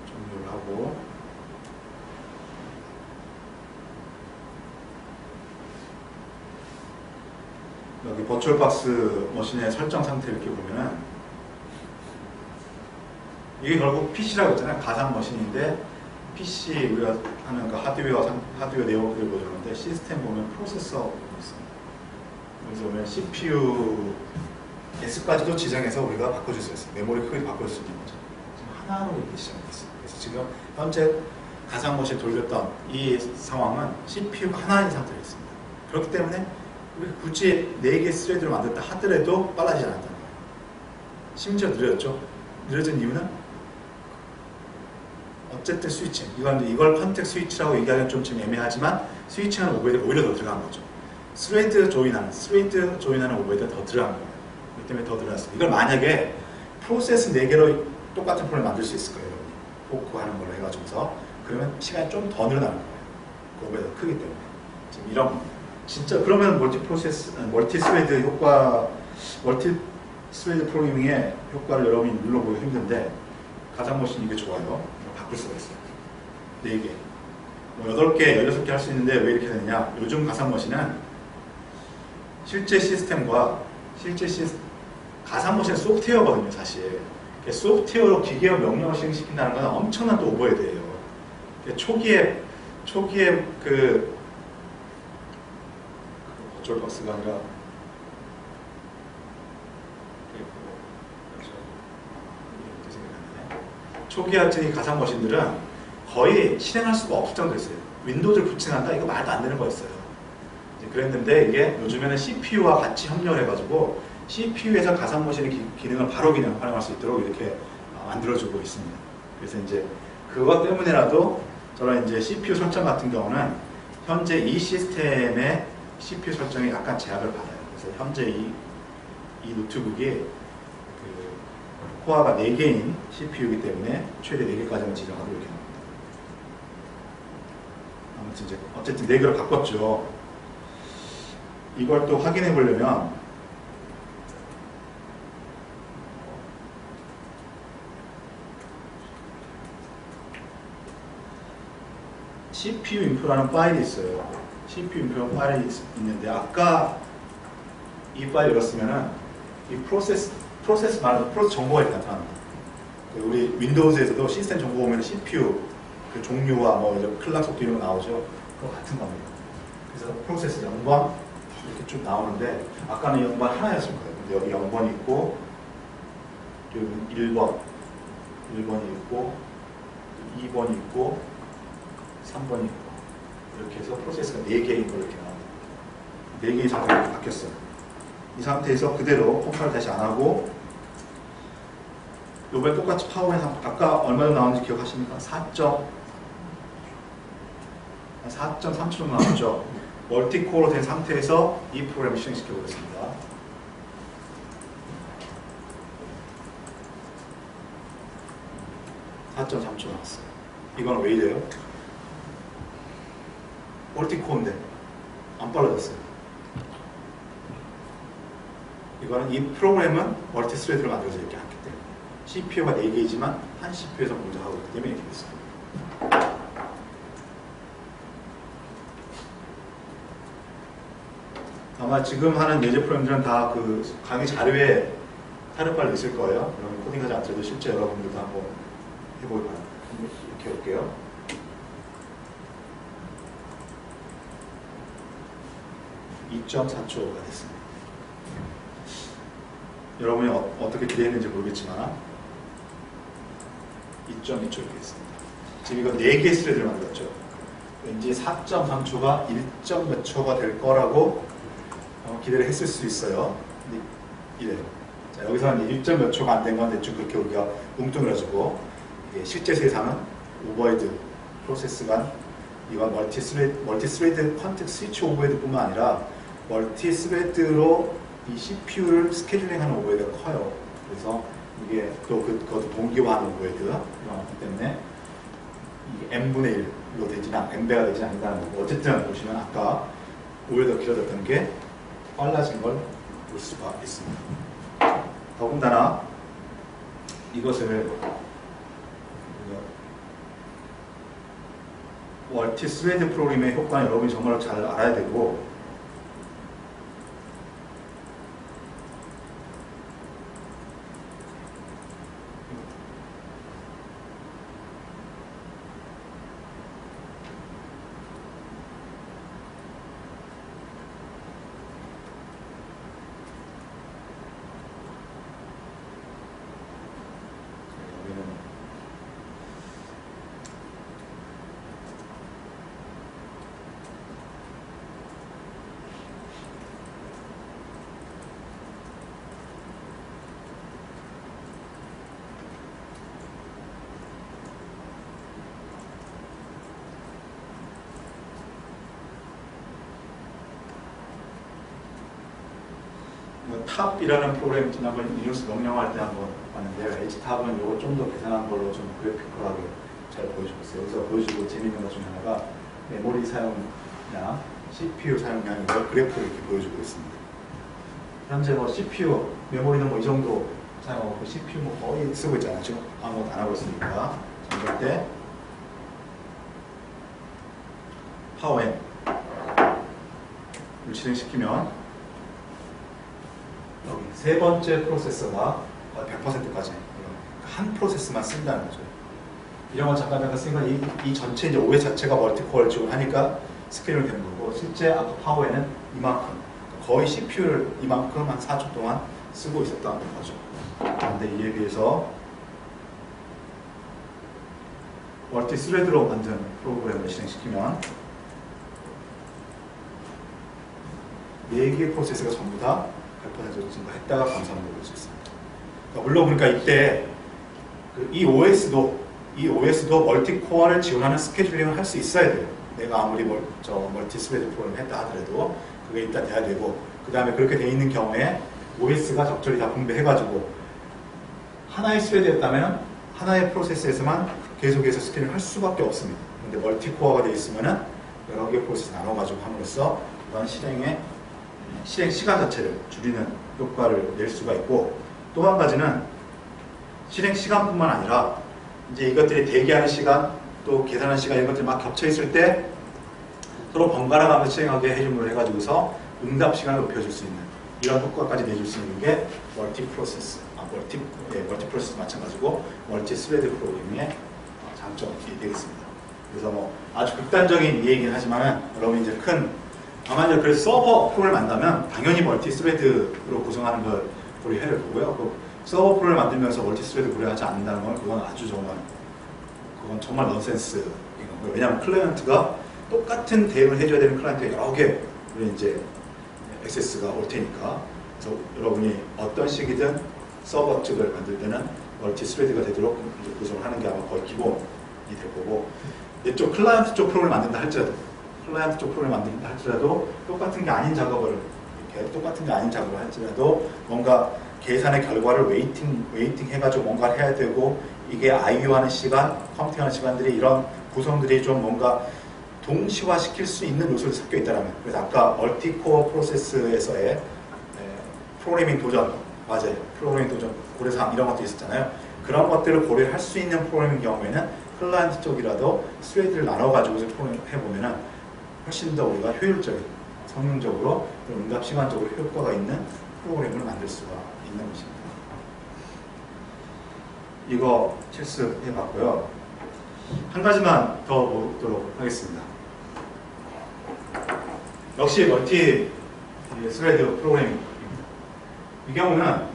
종료를 하고 여기 버추얼박스 머신의 설정 상태 이렇게 보면은 이게 결국 PC라고 했잖아요. 가상 머신인데 PC 우리가 하는 그 하드웨어 내용들을 보여주는데 시스템 보면 프로세서 있습니다. 여기서 보면 CPU S까지도 지정해서 우리가 바꿔줄 수 있어요. 메모리 크기 바꿀 수 있는 거죠. 지금 하나로 이렇게 지정됐어요. 그래서 지금 현재 가상 머신 돌렸던 이 상황은 CPU 하나인 상태로 있습니다. 그렇기 때문에 우리 굳이 4개 스레드를 만들었다 하더라도 빨라지지 않았다는 거예요. 심지어 느려졌죠. 느려진 이유는 어쨌든 스위칭. 이걸 컨텍 스위치라고 얘기하기는 좀 지금 애매하지만 스위칭하는 오버헤드가 오히려 더 들어간 거죠. 스레드 조인하는 오버헤드가 더 들어간 거예요. 그렇기 때문에 더 들어갔어요. 이걸 만약에 프로세스 4개로 똑같은 프로그램 만들 수 있을 거예요. 포크 하는 걸로 해가지고서 그러면 시간이 좀 더 늘어나는 거예요. 그 오버헤드가 크기 때문에. 지금 이런 진짜 그러면 멀티 스레드 효과, 멀티 스레드 프로그래밍의 효과를 여러분이 눌러보기 힘든데 가상 머신 이게 좋아요. 바꿀 수가 있어요. 4개. 뭐 8개, 16개 할 수 있는데 왜 이렇게 되느냐? 요즘 가상 머신은 실제 시스템과 가상 머신은 소프트웨어거든요, 사실. 소프트웨어로 기계와 명령을 실행시킨다는 건 엄청난 또 오버헤드예요. 초기에 그 버추얼박스가 아니라 초기 같은 가상 머신들은 거의 실행할 수가 없을 정도였어요. 윈도우를 부팅한다? 이거 말도 안 되는 거였어요. 이제 그랬는데 이게 요즘에는 CPU와 같이 협력을 해가지고 CPU에서 가상 머신의 기능을 바로 그냥 활용할 수 있도록 이렇게 만들어주고 있습니다. 그래서 이제 그것 때문에라도 저는 이제 CPU 설정 같은 경우는 현재 이 시스템의 CPU 설정이 약간 제약을 받아요. 그래서 현재 이 노트북이 코어가 4개인 CPU이기 때문에 최대 4개까지만 지정하고 이렇게 합니다. 아무튼 이제 어쨌든 4개로 바꿨죠. 이걸 또 확인해 보려면 CPU 인프라는 파일이 있어요. CPU 인프라 파일이 있는데 아까 이 파일 열었으면은 이 프로세스 말고 프로세스 정보가 이렇게 나타납니다. 우리 윈도우즈에서도 시스템 정보 보면 CPU 그 종류와 뭐 클락 속도 이런 거 나오죠. 그거 같은 겁니다. 그래서 프로세스 0번 이렇게 쭉 나오는데 아까는 0번 하나였을 거예요. 근데 여기 0번이 있고 여기 1번이 있고 2번이 있고 3번이 있고 이렇게 해서 프로세스가 4개인 걸로 이렇게 나옵니다. 4개의 상태로 바뀌었어요. 이 상태에서 그대로 컴파일 다시 안 하고 요번에 똑같이 파워의 상태 아까 얼마 정도 나왔는지 기억하십니까? 4.3초 정도 나왔죠. 멀티코어로 된 상태에서 이 프로그램을 실행시켜 보겠습니다. (4.3초) 나왔어요. 이건 왜 이래요? 멀티코어인데 안 빨라졌어요. 이거는 이 프로그램은 멀티 스레드로 만들어져 있게 하기 때문에 CPU가 4개이지만 한 CPU에서 공작하고 있기 때문에 이렇게 됐어요. 아마 지금 하는 예제 프로그램들은 다 그 강의 자료에 타르팔로 있을 거예요. 여러분 코딩하지 않더라도 실제 여러분들도 한번 해보기 바랍니다. 이렇게 해볼게요. (2.4초가) 됐습니다. 여러분이 어떻게 기대했는지 모르겠지만 2.2초 이렇게 됐습니다. 지금 이거 4개의 스레드를 만들었죠. 왠지 4.3초가 1점 몇 초가 될 거라고 기대를 했을 수 있어요. 근데 이래요. 자, 여기서는 1점 몇 초가 안 된 건 대충 그렇게 우리가 뭉뚱그려주고 실제 세상은 오버헤드 프로세스가 이건 멀티스레드 컨텍스트 스위치 오버헤드뿐만 아니라 멀티스레드로 이 CPU를 스케줄링하는 오버헤드가 커요. 그래서 이게 그것도 동기화하는 오버헤드 이런 것 때문에 이게 n분의 1로 되지나 n배가 되지 않는다는 거고, 어쨌든 보시면 아까 오버헤드가 길어졌던 게 빨라진 걸 볼 수가 있습니다. 더군다나 이것을 멀티스레드 프로그램의 효과는 여러분이 정말 잘 알아야 되고, 탑이라는 프로그램 지난번 리눅스 명령할 때 한번 봤는데요. H탑은 이거 좀 더 계산한 걸로 좀 그래피컬하게 잘 보여주었어요. 여기서 보여주고 재미있는 것 중에 하나가 메모리 사용량, CPU 사용량인 걸 그래프로 이렇게 보여주고 있습니다. 현재 뭐 CPU, 메모리는 뭐 이 정도 사용하고 CPU 뭐 거의 쓰고 있잖아요. 지금 아무것도 안 하고 있으니까. 이럴 때 파워엔을 실행시키면 여기 세 번째 프로세서가 100%까지 한 프로세스만 쓴다는 거죠. 이런 건 잠깐 쓰니까 이 전체 이제 OS 자체가 멀티코어를 지원하니까 스케일을 되는 거고, 실제 아까 파워에는 이만큼, 거의 CPU를 이만큼 한 4초 동안 쓰고 있었다는 거죠. 그런데 이에 비해서 멀티스레드로 만든 프로그램을 실행시키면 4개의 프로세스가 전부 다 100% 증가했다가 감소하는 걸 볼 수 있습니다. 그러니까 물론 그러니까 이때 이 OS도 멀티코어를 지원하는 스케줄링을 할 수 있어야 돼요. 내가 아무리 멀티스레드 프로그램을 했다 하더라도 그게 일단 돼야 되고, 그 다음에 그렇게 돼 있는 경우에 OS가 적절히 다 분배해가지고 하나의 스레드였다면 하나의 프로세스에서만 계속해서 스케줄을 할 수밖에 없습니다. 근데 멀티코어가 돼 있으면은 여러 개의 프로세스 나눠가지고 함으로써 이런 실행 시간 자체를 줄이는 효과를 낼 수가 있고, 또 한 가지는 실행 시간뿐만 아니라 이제 이것들이 대기하는 시간, 또 계산하는 시간, 이런 것들이 막 겹쳐 있을 때 서로 번갈아 가면서 실행하게 해줌으로 해가지고서 응답 시간을 높여줄 수 있는 이런 효과까지 내줄 수 있는 게 멀티프로세스, 멀티프로세스 마찬가지고 멀티스레드 프로그래밍의 장점이 되겠습니다. 그래서 뭐 아주 극단적인 얘기긴 하지만 여러분이 이제 아마 이제 그래서 서버 프로그램을 만들면 당연히 멀티스레드로 구성하는 걸 고려해야 되고요. 그 서버 프로그램을 만들면서 멀티스레드 고려하지 않는다는 건 그건 정말 넌센스인 거고요. 왜냐하면 클라이언트가 똑같은 대응을 해줘야 되는 클라이언트가 여러 개를 이제 액세스가 올 테니까, 그래서 여러분이 어떤 식이든 서버 측을 만들 때는 멀티스레드가 되도록 이제 구성을 하는 게 아마 거의 기본이 될 거고, 이쪽 클라이언트 쪽 프로그램을 만든다 할지라도 똑같은 게 아닌 작업을 할지라도 뭔가 계산의 결과를 웨이팅 해가지고 뭔가를 해야 되고, 이게 IO 하는 시간, 컴퓨팅하는 시간들이 이런 구성들이 좀 뭔가 동시화시킬 수 있는 요소를 섞여 있다면, 그래서 아까 멀티코어 프로세스에서의 프로그래밍 도전, 맞아요. 프로그래밍 도전 고려사항 이런 것도 있었잖아요. 그런 것들을 고려할 수 있는 프로그래밍 경우에는 클라이언트 쪽이라도 스레드를 나눠가지고 프로그램 해보면은 훨씬 더 우리가 효율적인, 성능적으로, 응답 시간적으로 효과가 있는 프로그램을 만들 수가 있는 것입니다. 이거 실습해봤고요. 한 가지만 더 보도록 하겠습니다. 역시 멀티 스레드 프로그래밍입니다. 이 경우는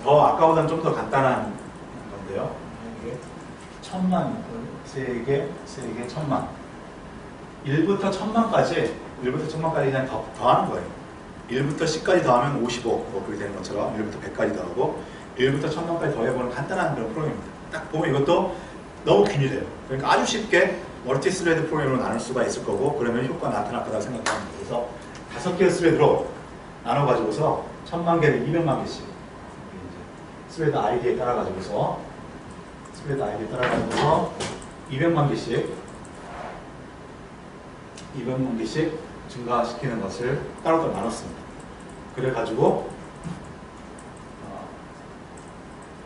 더 아까보다는 좀 더 간단한 건데요. 이게 1000만, 3개, 1000만. 1부터 1000만까지 그냥 더하는 거예요. 1부터 10까지 더하면 55, 그렇게 되는 것처럼 1부터 100까지 더하고 1부터 1000만까지 더해보는 간단한 그런 프로그램입니다. 딱 보면 이것도 너무 균일해요. 그러니까 아주 쉽게 멀티 스레드 프로그램으로 나눌 수가 있을 거고, 그러면 효과가 나타날 거라고 생각합니다. 그래서 5개의 스레드로 나눠가지고서 1000만 개를 200만 개씩 스레드 아이디에 따라가지고서 200만 개씩 증가시키는 것을 따로따로 나눴습니다. 그래가지고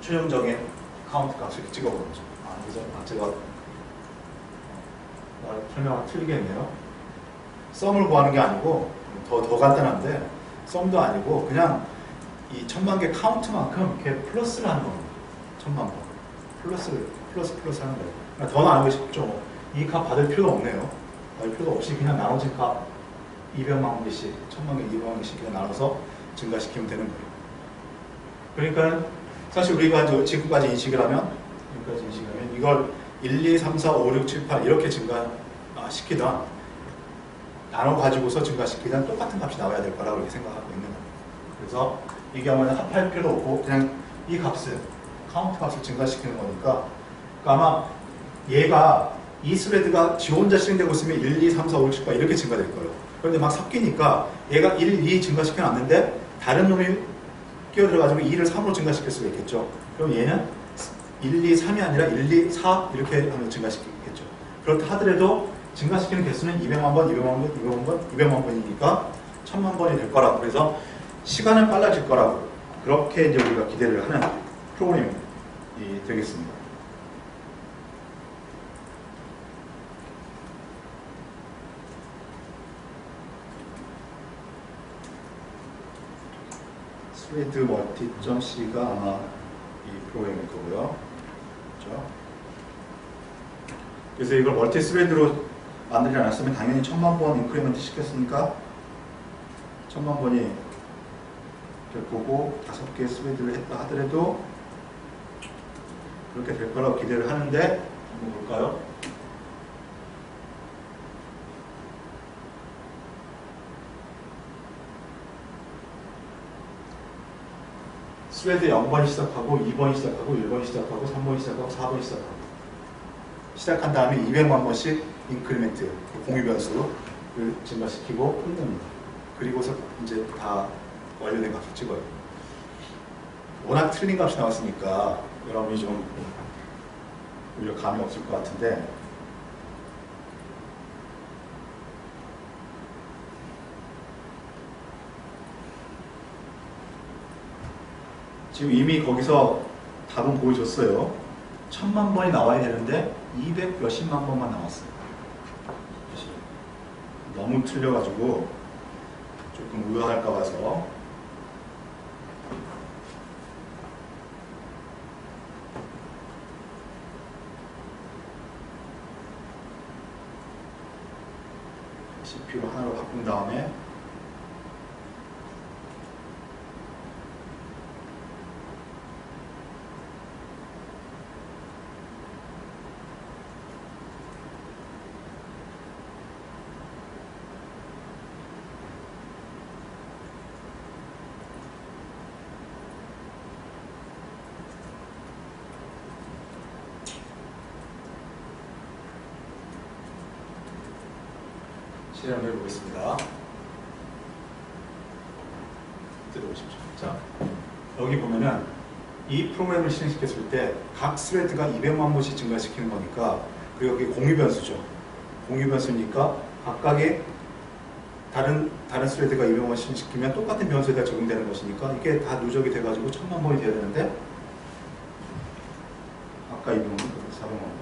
최종적인 카운트 값을 찍어보는 거죠. 그래서 제가 설명이 틀리겠네요. 썸을 구하는 게 아니고 더 간단한데, 썸도 아니고 그냥 이 1000만 개 카운트만큼 이렇게 플러스를 하는 겁니다. 1000만 번 플러스 하는 거예요. 더 나누고 싶죠. 이 값 받을 필요가 없네요. 받을 필요가 없이 그냥 나눠진 값 200만 개씩, 1000만 개, 200만 개씩 그냥 나눠서 증가시키면 되는 거예요. 그러니까 사실 우리가 지금까지 인식을 하면 이걸 1, 2, 3, 4, 5, 6, 7, 8 이렇게 증가시키던, 나눠가지고서 증가시키던 똑같은 값이 나와야 될 거라고 이렇게 생각하고 있는 거예요. 그래서 이게 아마 합할 필요도 없고 그냥 이 값을, 카운트 값을 증가시키는 거니까, 그러니까 아마 얘가 이 스레드가 지 혼자 실행되고 있으면 1, 2, 3, 4, 5, 6, 7, 8 이렇게 증가될 거예요. 그런데 막 섞이니까 얘가 1, 2 증가시켜 놨는데 다른 놈이 끼어들어가지고 2를 3으로 증가시킬 수가 있겠죠. 그럼 얘는 1, 2, 3이 아니라 1, 2, 4 이렇게 하면 증가시키겠죠. 그렇다 하더라도 증가시키는 개수는 200만 번, 200만 번이니까 1000만 번이 될 거라고. 그래서 시간은 빨라질 거라고. 그렇게 이제 우리가 기대를 하는 프로그램이 되겠습니다. 스레드 멀티.c가 아마 이 프로그램일 거고요. 그렇죠? 그래서 이걸 멀티 스레드로 만들지 않았으면 당연히 1000만 번 인크리먼트 시켰으니까 1000만 번이 보고 5개의 스레드를 했다 하더라도 그렇게 될 거라고 기대를 하는데, 한번 볼까요? 스레드 0번이 시작하고 2번이 시작하고 1번이 시작하고 3번이 시작하고 4번이 시작하고 시작한 다음에 200만 번씩 인크리멘트, 공유 변수를 증가시키고 끝냅니다. 그리고서 이제 다 완료된 값을 찍어요. 워낙 틀린 값이 나왔으니까 여러분이 좀 오히려 감이 없을 것 같은데, 지금 이미 거기서 답은 보여줬어요. 1000만 번이 나와야 되는데 200 몇십만 번만 나왔어요. 너무 틀려가지고 조금 의아할까 봐서. CPU로 하나로 바꾼 다음에 실행을 해보겠습니다. 들어보십시오. 자, 여기 보면은 이 프로그램을 실행시켰을 때 각 스레드가 200만 번씩 증가시키는 거니까, 그리고 여기 공유 변수죠. 공유 변수니까 각각의 다른 스레드가 200만 번 실행시키면 똑같은 변수에다 적용되는 것이니까 이게 다 누적이 돼가지고 1000만 번이 돼야 되는데, 아까 200만 번, 400만 번.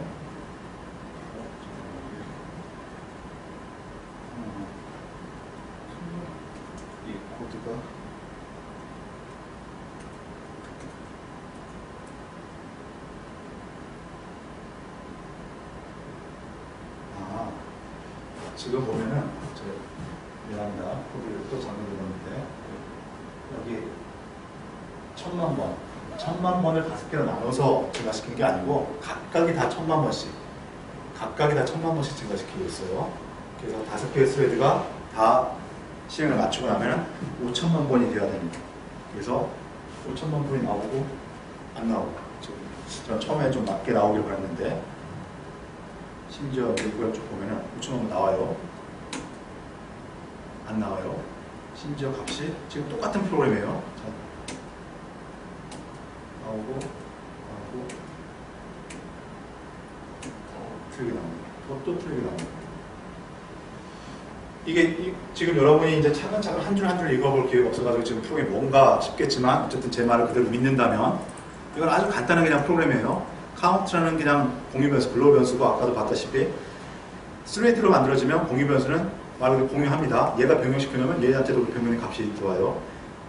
지금 보면은, 미안합니다. 코드를 또 잘못 읽었는데, 여기 1000만 번을 5개로 나눠서 증가시킨 게 아니고, 각각이 다 1000만 번씩 증가시키고 있어요. 그래서 5개의 스레드가 다 실행을 마치고 나면 5000만 번이 돼야 됩니다. 그래서 5000만 번이 나오고, 안 나오고, 저는 처음에 좀 낮게 나오길 바랬는데, 심지어 이걸 쭉 보면은 5,000원 나와요. 안 나와요. 심지어 값이 지금 똑같은 프로그램이에요. 자, 나오고 틀리게 나옵니다. 또 틀리게 나옵니다. 이게 지금 여러분이 이제 차근차근 한 줄 한 줄 읽어볼 기회가 없어가지고 지금 프로그램이 뭔가 싶겠지만 어쨌든 제 말을 그대로 믿는다면 이건 아주 간단한 그냥 프로그램이에요. 카운트라는 그냥 공유 변수, 글로벌 변수고 아까도 봤다시피 스레드로 만들어지면 공유 변수는 말 그대로 공유합니다. 얘가 변경시켜놓으면 얘한테도 변경의 값이 들어와요.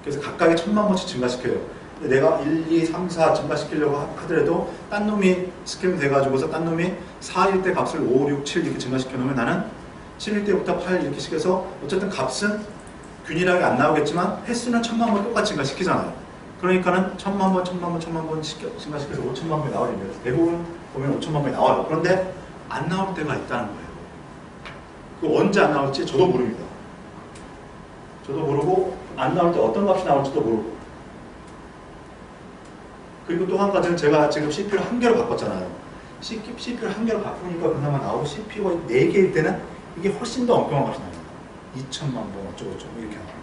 그래서 각각의 1000만 번씩 증가시켜요. 근데 내가 1, 2, 3, 4 증가시키려고 하더라도 딴 놈이 스케일 돼가지고서 딴 놈이 4일 때 값을 5, 6, 7 이렇게 증가시켜놓으면 나는 7일 때부터 8 이렇게 시켜서 어쨌든 값은 균일하게 안 나오겠지만 횟수는 1000만 번 똑같이 증가시키잖아요. 그러니까는 1000만 번, 1000만 번, 1000만 번 증가시켜서 5000만 번이 나오려면 대부분 보면 5000만 번이 나와요. 그런데 안 나올 때가 있다는 거예요. 그 언제 안 나올지 저도 모릅니다. 저도 모르고 안 나올 때 어떤 값이 나올지도 모르고. 그리고 또 한 가지는 제가 지금 CPU를 한 개로 바꿨잖아요. CPU를 한 개로 바꾸니까 그나마 나오고 CPU가 4개일 때는 이게 훨씬 더 엉뚱한 값이 나옵니다. 2000만 번 어쩌고저쩌고 이렇게 나와요.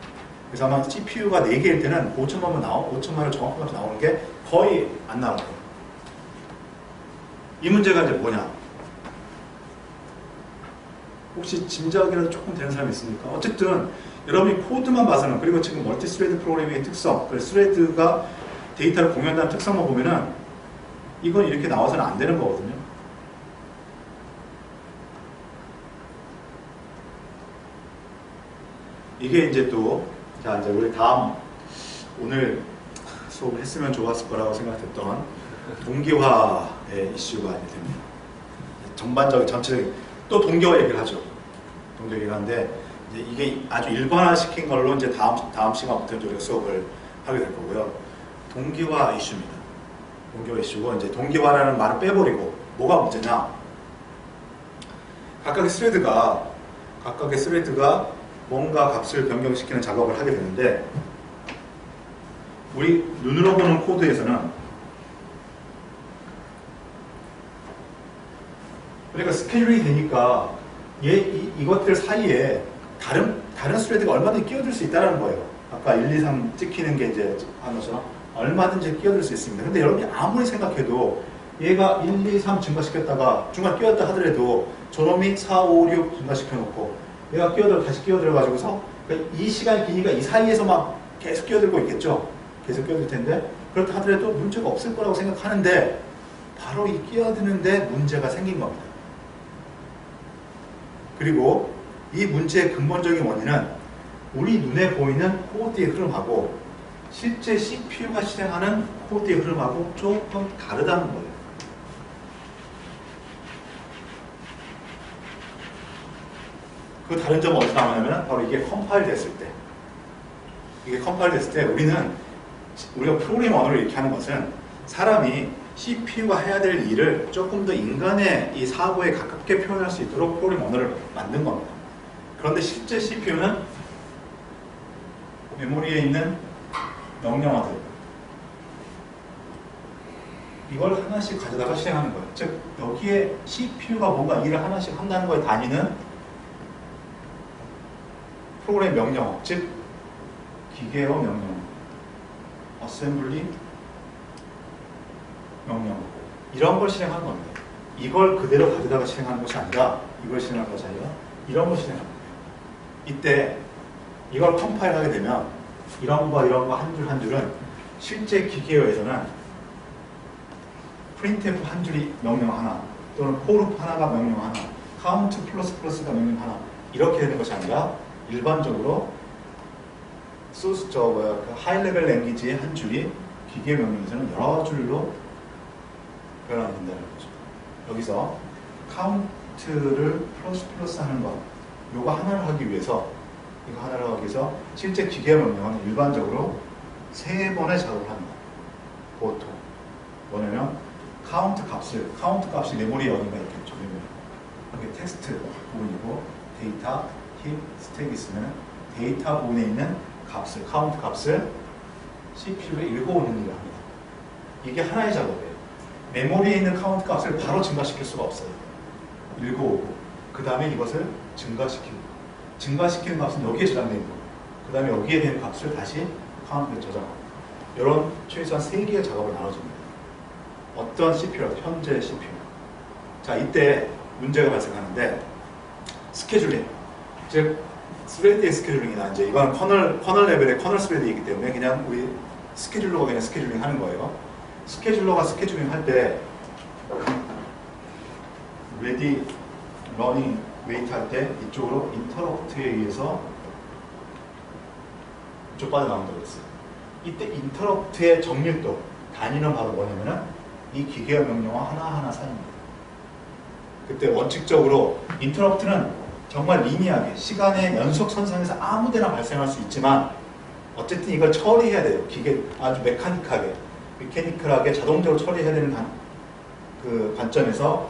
그래서 아마 CPU가 4개일 때는 5000만 번 나오고 5000만을 정확한 값이 나오는 게 거의 안 나올 거예요. 이 문제가 이제 뭐냐? 혹시 짐작이라도 조금 되는 사람이 있습니까? 어쨌든 여러분이 코드만 봐서는 그리고 지금 멀티스레드 프로그래밍의 특성, 스레드가 데이터를 공유한다는 특성만 보면은 이건 이렇게 나와서는 안 되는 거거든요. 이게 이제 또, 자, 이제 우리 다음, 오늘 수업을 했으면 좋았을 거라고 생각했던 동기화의 이슈가 됩니다. 전반적인, 전체적인, 또 동기화 얘기를 하죠. 동기화 얘기를 하는데, 이제 이게 아주 일반화시킨 걸로 이제 다음 시간부터 우리가 수업을 하게 될 거고요. 동기화 이슈입니다. 동기화 이슈고, 이제 동기화라는 말을 빼버리고, 뭐가 문제냐? 각각의 스레드가 뭔가 값을 변경시키는 작업을 하게 되는데, 우리 눈으로 보는 코드에서는 그러니까 스케줄이 되니까 이것들 사이에 다른 스레드가 얼마든지 끼어들 수 있다는 거예요. 아까 1, 2, 3 찍히는 게 이제 한 것처럼 얼마든지 끼어들 수 있습니다. 근데 여러분이 아무리 생각해도 얘가 1, 2, 3 증가시켰다가 중간 끼었다 하더라도 저놈이 4, 5, 6 증가시켜놓고 얘가 다시 끼어들어가지고서 이 시간이 기니까 이 사이에서 막 계속 끼어들고 있겠죠. 계속 끼어들 텐데 그렇다 하더라도 문제가 없을 거라고 생각하는데 바로 이 끼어드는데 문제가 생긴 겁니다. 그리고 이 문제의 근본적인 원인은 우리 눈에 보이는 코드의 흐름하고 실제 CPU가 실행하는 코드의 흐름하고 조금 다르다는 거예요. 그 다른 점은 어디서 나오냐면 바로 이게 컴파일 됐을 때 우리가 프로그래밍 언어로 이렇게 하는 것은 사람이 CPU가 해야 될 일을 조금 더 인간의 이 사고에 가깝게 표현할 수 있도록 프로그래밍 언어를 만든 겁니다. 그런데 실제 CPU는 메모리에 있는 명령어들 이걸 하나씩 가져다가 실행하는 거예요. 즉 여기에 CPU가 뭔가 일을 하나씩 한다는 거에 단위는 프로그램 명령어, 즉 기계어 명령어, 어셈블리 명령어 이런 걸 실행하는 겁니다. 이걸 그대로 가져다가 실행하는 것이 아니라 이걸 실행하는 것이 아니라 이런 걸 실행하는 거예요. 이때 이걸 컴파일하게 되면 이런 거 한 줄 한 줄은 실제 기계어에서는 printf 한 줄이 명령 하나 또는 callloop 하나가 명령 하나 count 플러스 플러스가 명령 하나 이렇게 되는 것이 아니라 일반적으로 하이 레벨 랭귀지의 한 줄이 기계 명령에서는 여러 줄로 변환된다는 거죠. 여기서 count를 플러스 하는 것 이거 하나를 하기 위해서 실제 기계 명령은 일반적으로 3번의 작업을 합니다. 보통 뭐냐면 count 값이 메모리에 어딘가 있겠죠. 여기 텍스트 부분이고 데이터, 힙, 스택이 있으면 데이터 부분에 있는 값을 count 값을 CPU에 읽어오는 일을 합니다. 이게 하나의 작업이에요. 메모리에 있는 count 값을 바로 증가시킬 수가 없어요. 읽어오고 그 다음에 이것을 증가시키고 증가시키는 값은 여기에 저장되어 있고 그 다음에 여기에 대한 값을 다시 카운트에 저장하고 이런 최소한 3개의 작업을 나눠줍니다. 어떤 CPU라도 현재 CPU. 자, 이때 문제가 발생하는데 스케줄링, 즉 스레드의 스케줄링이나 이제 이건 커널 레벨의 커널 스레드이기 때문에 그냥 우리 스케줄러가 그냥 스케줄링 하는 거예요. 스케줄러가 스케줄링 할 때 레디, 러닝, 웨이트 할 때 이쪽으로 인터럽트에 의해서 이쪽 빠져나온다고 했어요. 이때 인터럽트의 정밀도, 단위는 바로 뭐냐면은 이 기계화 명령어 하나하나 사이입니다. 그때 원칙적으로 인터럽트는 정말 리니하게 시간의 연속선상에서 아무데나 발생할 수 있지만 어쨌든 이걸 처리해야 돼요. 기계 아주 메카니컬하게 자동적으로 처리해야 되는 그 관점에서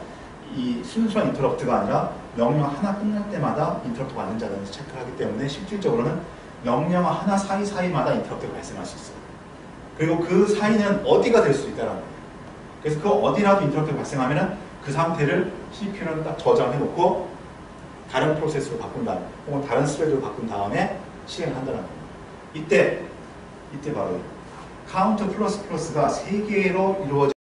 이 순수한 인터럽트가 아니라 명령 하나 끝날 때마다 인터럽트가 왔는지 안 왔는지 체크를 하기 때문에 실질적으로는 명령 하나 사이마다 인터럽트가 발생할 수 있어요. 그리고 그 사이는 어디가 될 수 있다는 거예요. 그래서 그 어디라도 인터럽트가 발생하면 그 상태를 CPU는 딱 저장해 놓고 다른 프로세스로 바꾼 다음에 혹은 다른 스레드로 바꾼 다음에 실행을 한다는 겁니다. 이때 바로 카운트 플러스 플러스가 3개로 이루어진